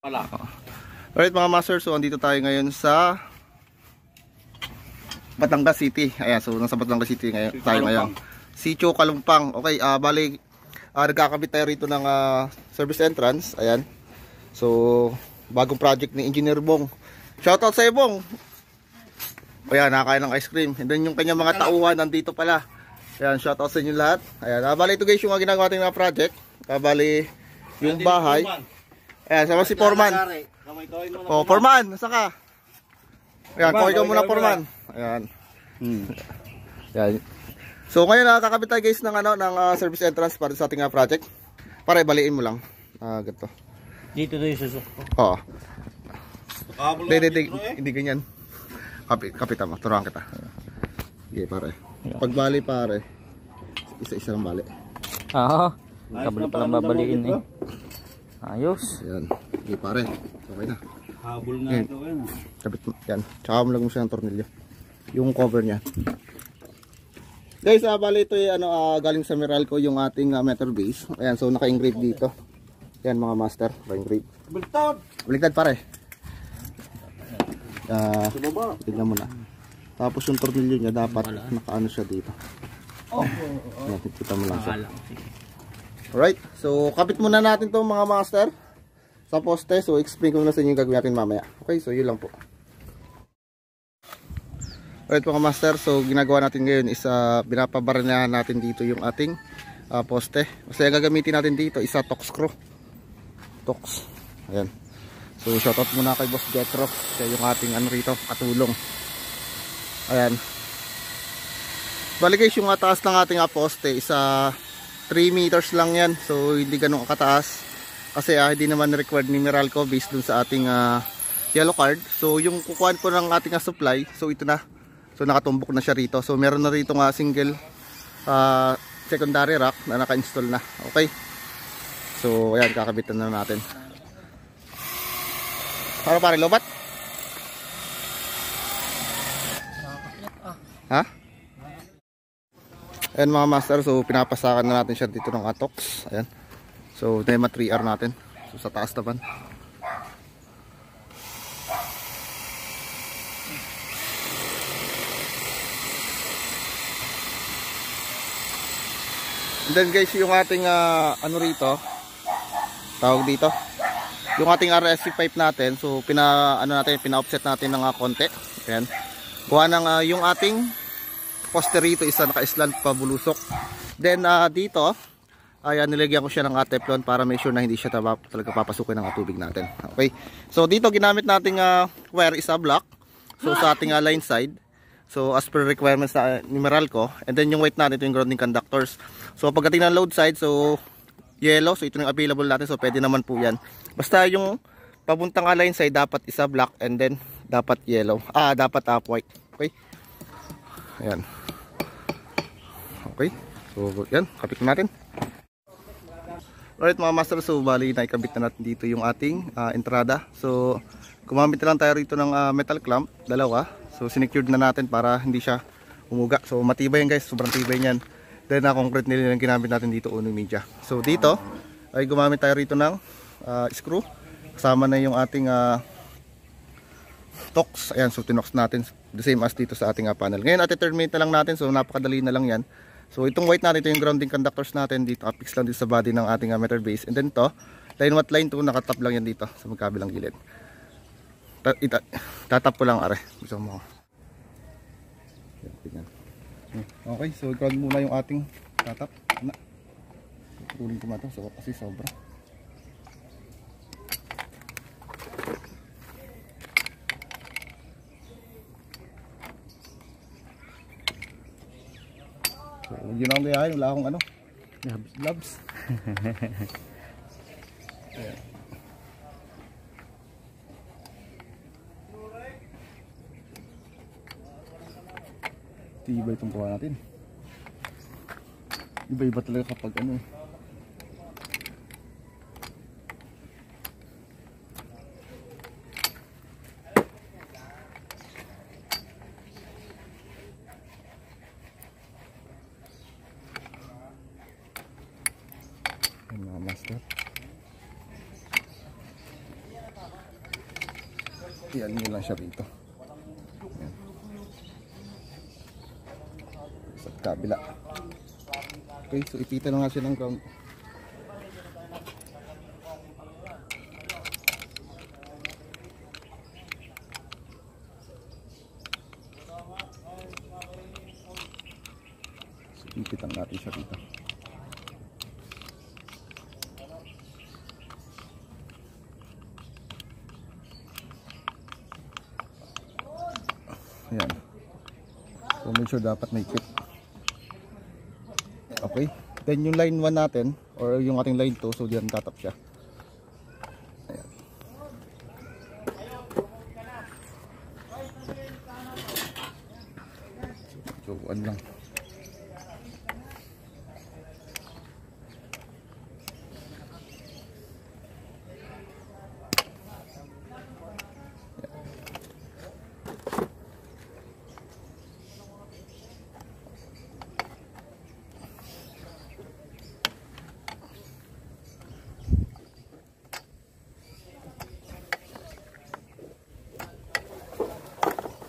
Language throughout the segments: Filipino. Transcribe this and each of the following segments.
pala. Alright mga master, so andito tayo ngayon sa Batangas City. Ayan, so nasa Batangas City ngayon, tayo ngayon. Sitio Kalumpang. Okay, bali nagkakabit tayo rito ng service entrance. Ayan. So, bagong project ni Engineer Bong. Shoutout sa iyo, Bong. Ayan, nakakain ng ice cream. And then yung kanyang mga tauhan nandito pala. Ayan, shoutout sa inyo lahat. Ayan, bali ito guys yung ginagawa natin na project. Bali yung bahay. Ayan, sama si Foreman. Oh, Foreman, nasa ka? Ayan, kaway ka muna, Foreman. Ayan. Ayan. So ngayon nakakabit tayo guys ng service entrance para sa ating project. Para ibaliin mo lang. Ganito. Dito yung susok ko. Oo. Hindi ganyan. Kapitan mo, turuan kita. Okay, pare. Pagbali pare, isa-isa lang bali. Kabali palang babaliin eh. Ayos. Ayan. Okay pare, okay na. Habol na ito. Kapit mo, yan. Tsaka mo lang mo siya ng tornilyo. Yung cover niya. Guys, bali ito galing sa Meralco yung ating metal base. Ayan, so naka-engrave dito. Ayan mga master, naka-engrave. Baligtad pare. Tignan mo na. Tapos yung tornilyo niya dapat nakaano siya dito. Ayan, kita mo lang siya. Alright, so kapit muna natin to mga master sa poste. So explain ko na sa inyo yung gagawin natin mamaya. Okay, so yun lang po. Alright mga master, so ginagawa natin ngayon is binapabaranahan natin dito yung ating poste. Kasi ang gagamitin natin dito is Tox screw. Tox. Ayan. So shoutout muna kay Boss Jetro. Siya yung ating rito, katulong. Ayan. Bali guys, yung taas ng ating poste is 3 meters lang yan. So hindi ganun kataas. Kasi hindi naman required ni Meralco based dun sa ating yellow card. So yung kukuhaan po ng ating supply, so ito na. So nakatumbok na siya rito. So meron na rito single secondary rack na naka-install na. Okay. So ayan, kakabitan na natin. Para pare lobat? Ha? Ayan mga master, so pinapasakan na natin siya dito ng Tox. Ayan. So NEMA 3R natin. So sa taas naman. And then guys, yung ating rito, tawag dito, yung ating RSC pipe natin, so pina-offset natin ng konti. Ayan. Kuha ng yung ating poste rito isa naka-slant pa bulusok. Then dito, ayan, nilagyan ko siya ng Teflon para make sure na hindi siya talaga papasukin ng tubig natin. Okay. So dito ginamit nating wire is block. So sa ating line side. So as per requirements ni Meralco, and then yung weight natin ito yung grounding conductors. So pagdating ng load side, so yellow, so ito yung available natin, so pwede naman po yan. Basta yung pabuntang line side dapat isa black and then dapat yellow. Dapat white. Okay? Ayan. Okay. So yan, kapit natin. Alright mga master, so bali na ikabit na natin dito yung ating entrada. So gumamit na lang tayo rito ng metal clamp, dalawa. So sinecured na natin para hindi siya umuga. So matibay yan guys, sobrang tibay niyan. Then concrete nila yung ginamit natin dito, Uno Media. So dito ay gumamit tayo rito ng screw. Kasama na yung ating Tox. Ayan, so tinox natin the same as dito sa ating panel. Ngayon ati-terminate na lang natin, so napakadali na lang yan. So itong white natin, ito yung grounding conductors natin dito, fix lang dito sa body ng ating metal base. And then to, line 1 line 2, nakatap lang yan dito sa magkabilang gilid. Tatap ko lang are. Gusto mo. Okay, so ground muna yung ating tatap. Tulin ko na ito, so kasi sobra. So, yun ang gayahin, wala akong labs. Iba itong kuha natin. Iba-iba talaga kapag mga master. Yan, yun lang siya rito. Yan. Sa kabila. Okay, so ipita na nga siya ng ground. So ipitan natin siya rito. Ayan. So make sure dapat may kit. Okay. Then yung line 1 natin or yung ating line 2, so diyan tatap siya. Ayan. So ano lang.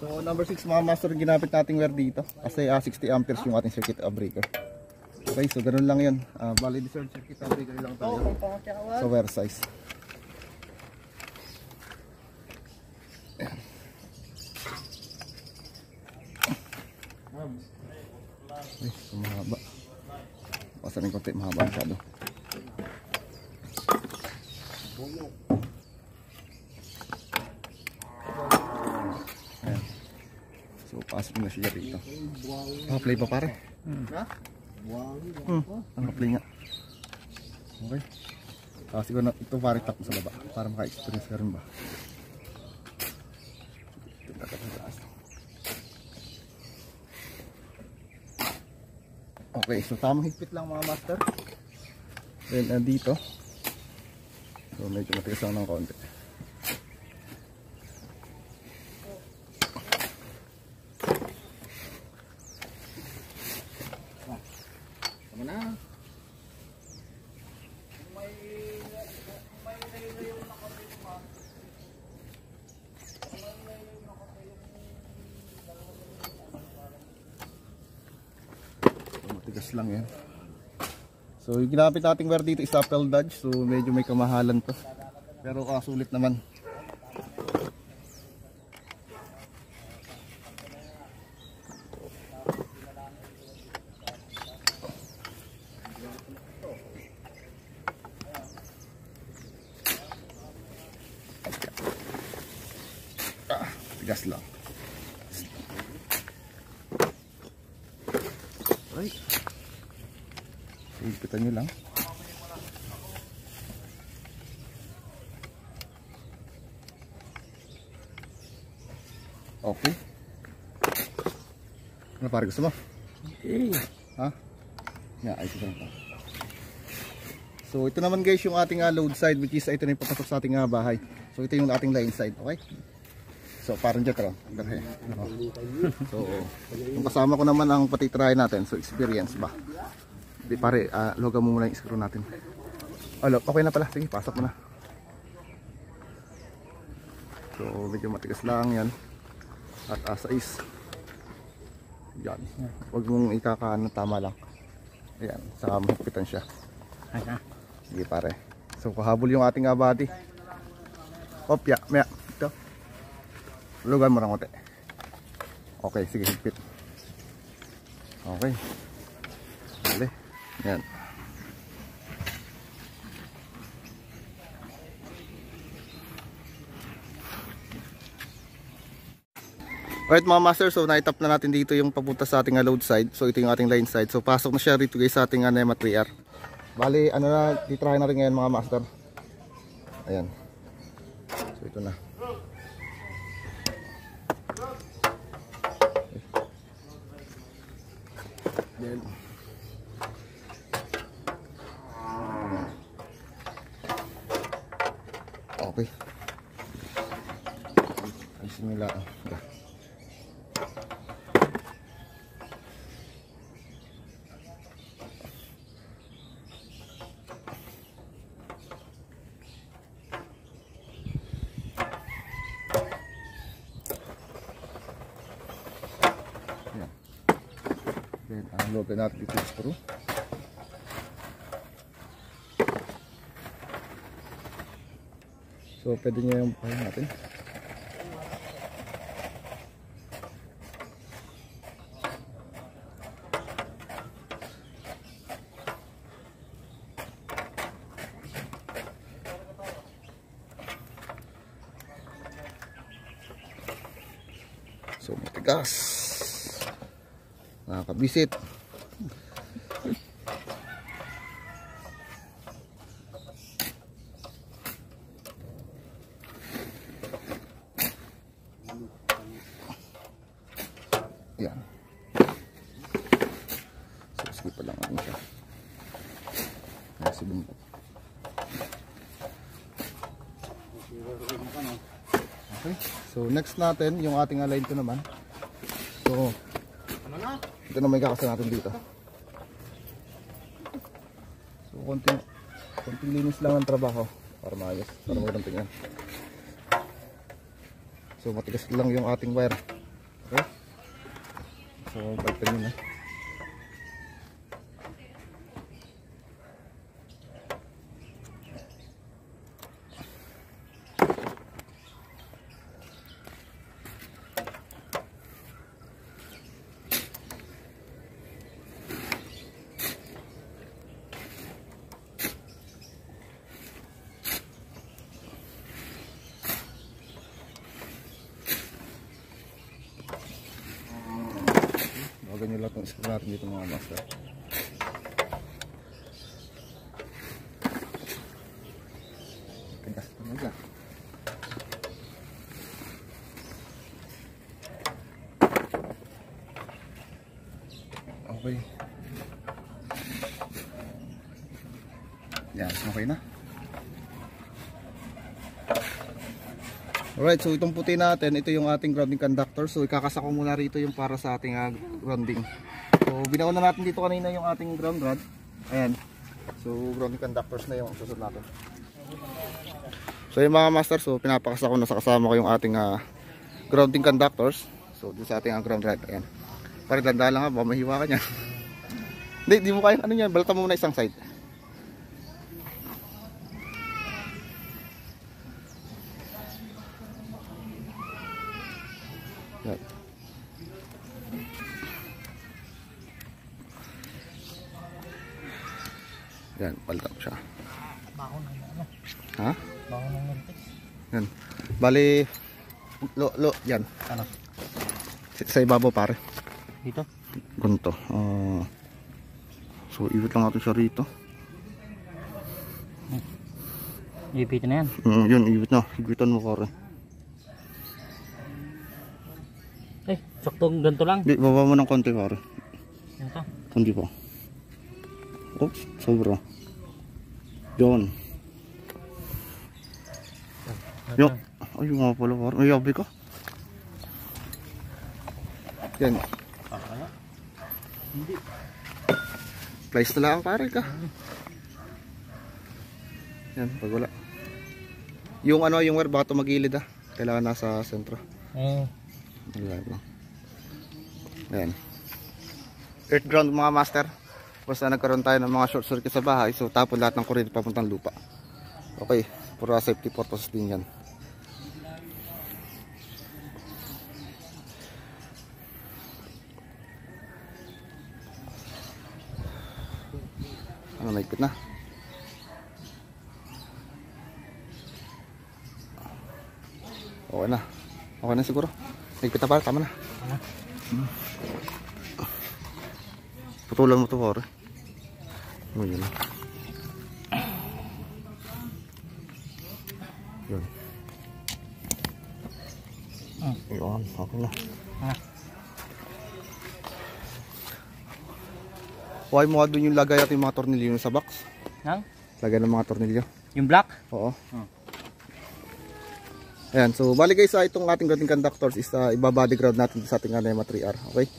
So number 6 mga master, ginamit nating wire dito kasi 60 amperes yung ating circuit breaker. Okay, so ganun lang yun. Bali deserved circuit breaker lang tayo sa wire size. Ayan. Okay, so mahaba. Pasan yung konti, mahaba masyado. So pasok na siya dito. Play pa pare. Play nga. Okay. Siguro na ito pare tap sa baba para maka-experience ka rin ba. Okay, so tamang higpit lang mga master. Then dito. So medyo matigas lang ng konti. Matigas lang yan. So yung ginamit nating wire dito is Apple Dodge. So medyo may kamahalan to, pero sulit naman. Tigas lang. Right. Ipitan nyo lang. Okay. Ano pare, gusto mo? Ha? Yeah, ayos ito lang. So ito naman guys yung ating load side, which is ito na yung papasok sa ating bahay. So ito yung ating line side, okay? So parang dyan ka lang. So yung kasama ko naman ang patitry natin. So experience ba? Di pare, logan mo muna yung screw natin. Okay na pala, sige pasok mo na. So medyo matigas lang yan. At size yan. Huwag mong ikakaano, tama lang. Ayan, saka mahigpitan siya. Sige pare. So pahabol yung ating body. Opya, maya. Ito. Lugan mo lang konti. Okay, sige, higpit. Okay. Dali. Yan. Alright mga master, so na-tap na natin dito yung papunta sa ating load side. So ito yung ating line side. So pasok na siya rito guys sa ating NEMA 3R. Bali, ano na, titry na rin ngayon mga master. Ayan. So ito na. Then okay. Ayusin nila. Logay natin dito yung screw. So pwede nyo yung bukayin natin. So matigas, nakakabisit. Yan. So sige pa lang natin siya. Nasa bumbo. Okay. So next natin yung ating align ko naman. So ito na may kakasa natin dito. So konting linis lang ang trabaho para maayos, para magandang tingnan. So matigas lang yung ating wire. Okay. So pagpapin yun na. Ganyan lang itong screw natin dito mga master. Tigas talaga. Okay. Yan, okay na. Alright, so itong puti natin, ito yung ating grounding conductor. So ikakasa ko muna rito yung para sa ating grounding. So binaon na natin dito kanina yung ating ground rod. Ayan. So grounding conductors na yung susunod natin. So yung mga master, so pinapakasa ko na sa kasama ko yung ating grounding conductors. So dito sa ating ground rod. Ayan. Parang tanda lang ha, baka mahiwa ka niyan. Hindi, di mo kaya ano yan, balata mo muna isang side. Yan. Yan, palitan ko siya. Ha? Bangon ng nilpix. Yan. Bali, yan. Ano? Sa ibabaw pare. Dito? Ganito. So, iwit lang natin siya rito. Ipitin na yan. Yun, iwit na. Iwitan mo pare. Saktong ganito lang. Di, baba mo ng konti pare. Ganito. Konti pa. Oops, sobra. Yun. Yun. Ay, nga pala pare. Ay, yabi ka. Yan. Hindi. Place na lang pare ka. Yan, pag wala. Yung ano, yung wire baka tumagilid ah. Kailangan nasa sentro. Ayan. Ayan. Earth ground mga master. Basta nagkaroon tayo ng mga short circuit sa bahay, so tapon lahat ng kuryente papuntang lupa. Okay, for safety purposes din yan. Ano, naikot na. Okay na. Okay na siguro. Naikot na pala, tama na. Putulan mo ito pare. O yun. Yun. Yun, okay na. Huwag mo doon yung lagay natin yung mga tornilyo sa box. Nang? Lagay ng mga tornilyo. Yung black? Oo. Ayan, so bali guys, itong ating grounding conductors is ibabody ground natin sa ating NEMA 3R. Okay?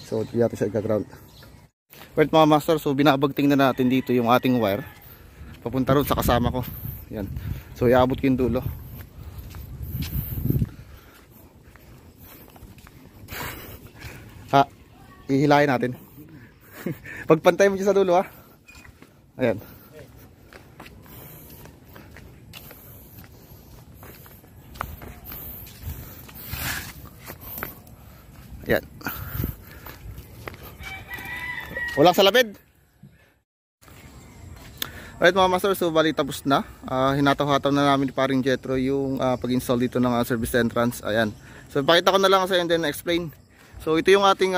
So, hindi natin siya i-ground. Right mga master, so binabagting na natin dito yung ating wire. Papunta ron sa kasama ko. Yan. So, iabot ko yung dulo. Ha, ihilahin natin. Pagpantay mo dyan sa dulo ha. Ayan. Ayan. Walang salapid. Alright mga master, so bali tapos na. Hinataw-hataw na namin ni paring Jetro yung pag-install dito ng service entrance. Ayan. So pakita ko na lang sa and then explain. So ito yung ating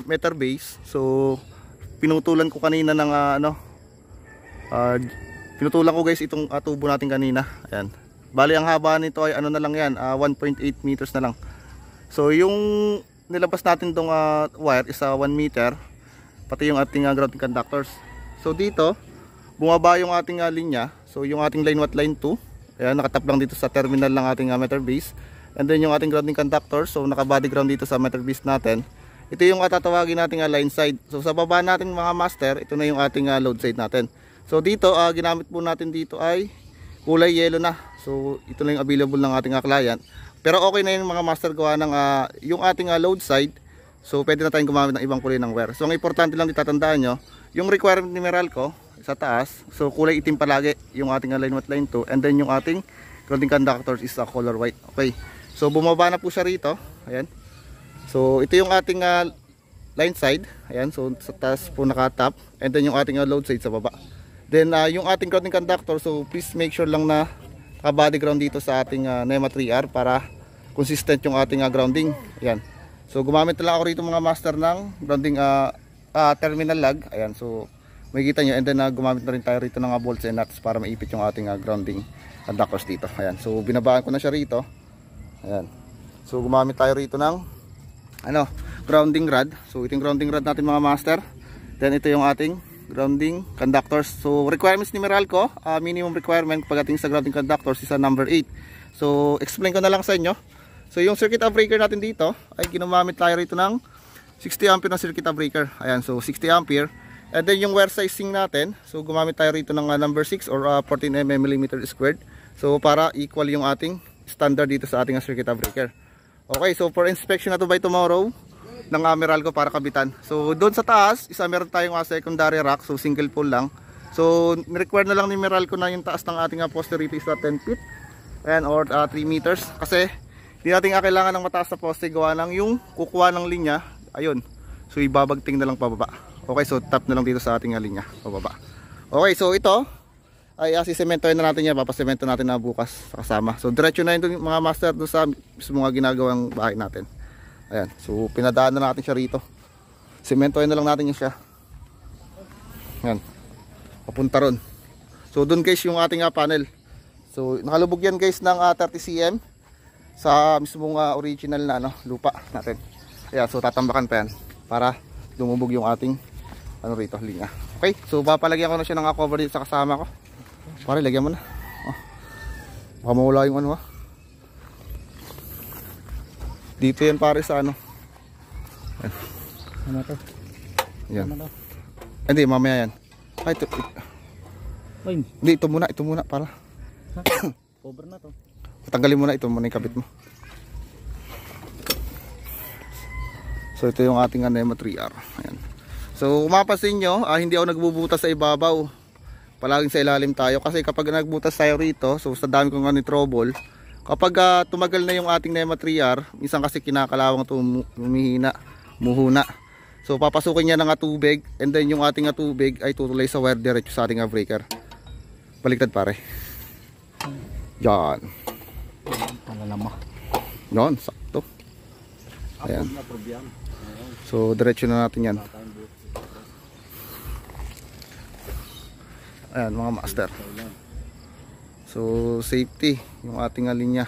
meter base. So pinutulan ko kanina ng pinutulan ko guys itong tubo natin kanina. Ayan. Bali ang haba nito ay ano na lang yan, 1.8 meters na lang. So yung nilabas natin tong wire is 1 meter. Pati yung ating grounding conductors. So dito bumaba yung ating linya. So yung ating line 1, line 2, ayan, nakatap lang dito sa terminal ng ating meter base. And then yung ating grounding conductor, so naka body ground dito sa meter base natin. Ito yung tatawagin nating line side. So sa baba natin mga master, ito na yung ating load side natin. So dito ginamit po natin dito ay kulay yellow na. So ito na yung available ng ating client. Pero okay na yung mga master gawa ng yung ating load side. So pwede na tayong gumamit ng ibang kulay ng wire. So ang importante lang itatandaan nyo, yung requirement ni Meralco sa taas, so kulay itim palagi yung ating line 1, line 2, and then yung ating grounding conductors is color white. Okay, so bumaba na po siya rito. Ayan, so ito yung ating line side. Ayan, so sa taas po nakatap, and then yung ating load side sa baba. Then yung ating grounding conductor, so please make sure lang na naka-body ground dito sa ating NEMA 3R para consistent yung ating grounding. Ayan, so gumamit na lang ako rito mga master ng grounding terminal lag. Ayan, so makikita nyo, and then gumamit na rin tayo rito ng bolts and nuts para maipit yung ating grounding conductors dito. Ayan, so binabaan ko na siya rito. Ayan, so gumamit tayo rito ng grounding rod. So ito yung grounding rod natin mga master. Then ito yung ating grounding conductors. So requirements ni Meralco, minimum requirement pagdating sa grounding conductors is number 8. So explain ko na lang sa inyo. So yung circuit breaker natin dito ay ginamit tayo rito ng 60 ampere na circuit breaker. Ayan, so 60 ampere. And then yung wire sizing natin, so gumamit tayo rito ng number 6 or 14 mm squared. So para equal yung ating standard dito sa ating circuit breaker. Okay, so for inspection na to by tomorrow ng Meralco para kabitan. So doon sa taas, meron tayong secondary rack, so single pole lang. So ni-require na lang ni Meralco na yung taas ng ating poste rito is 10 feet. Ayan, or 3 meters. Kasi hindi natin kailangan ng mataas na poste, gawa lang yung kukuha ng linya. Ayun, so ibabagting na lang pababa. Okay, so tap na lang dito sa ating linya pababa. Okay, so ito ay sisementohin na natin yan. Papasemento natin na bukas sa kasama. So diretso na yun mga master doon sa mismo mga ginagawang bahay natin. Ayan, so pinadaan na natin siya rito. Sementohin na lang natin yung siya. Ayan, papunta ron. So doon guys yung ating panel. So nakalubog yan guys ng 30 cm sa mismong original na lupa natin. Ayan, so tatambakan pa yan para lumubog yung ating rito, linya. Okay, so papalagyan ko na siya ng cover dito sa kasama ko. Pare, lagyan mo na. Baka mawala yung dito yan pare sa Ayan. Ano to? Yan. Hindi, mamaya yan. Ay, ito. Hindi, ito muna para. Cover na to. Tanggalin mo na, ito muna yung kabit mo. So ito yung ating NEMA 3R. Ayan. So kung mapapansin nyo, hindi ako nagbubutas sa ibabaw. Palaging sa ilalim tayo. Kasi kapag nagbutas tayo rito, so sa dami kong trouble, kapag tumagal na yung ating NEMA 3R, minsan kasi kinakalawang humihina, muhuna. So papasukin niya ng tubig, and then yung ating tubig ay tutulay sa wire diretso sa ating breaker. Baliktad pare. Yan. Malalama. Yan, sakto. Ayan. So diretso na natin yan. Ayan mga master. So safety yung ating linya.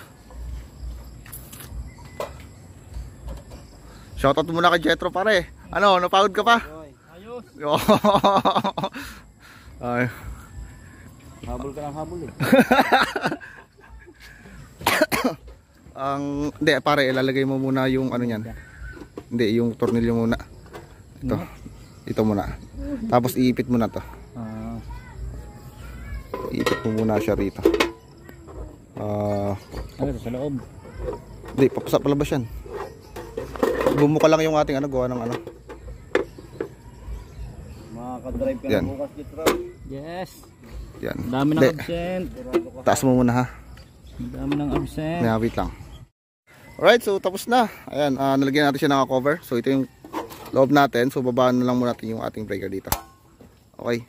Shoutout muna kay Jetro pare. Ano, napagod ka pa? Ayos. Ay. Habol ka ng habol eh. Hindi pare, ilalagay mo muna yung niyan. Hindi, yung tornilyo muna. Ito muna. Tapos iipit mo na to. Iipit mo muna siya rito. Sa loob. Hindi, papasa palabas yan. Bumuka lang yung ating gawa ng Nakadrive ka Yan. na bukas, Jethro. Yes. Yan. Ang dami ng Hindi, absent. taas mo muna ha. Ang dami ng absent. May wait lang. Alright, so tapos na. Ayan, nalagyan natin siya ng cover. So ito yung loob natin. So babaan na lang muna natin yung ating breaker dito. Okay.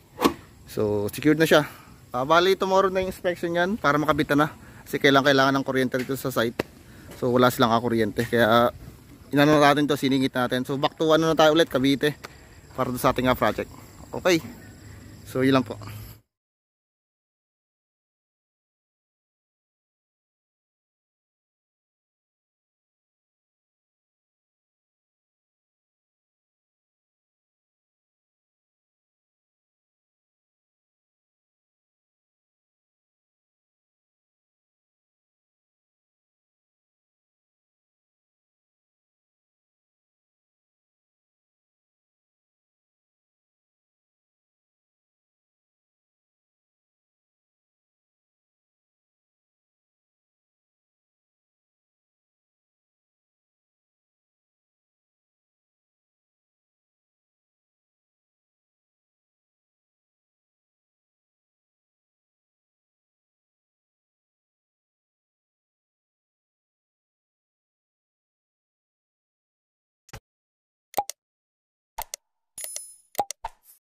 So secured na siya. Bali tomorrow na yung inspection yan para makabitan na. Kasi kailangan ng kuryente dito sa site. So wala silang kuryente. Kaya inano natin to, siningit natin. So back to ano na tayo ulit, Cavite. Para sa ating project. Okay. So yun lang po.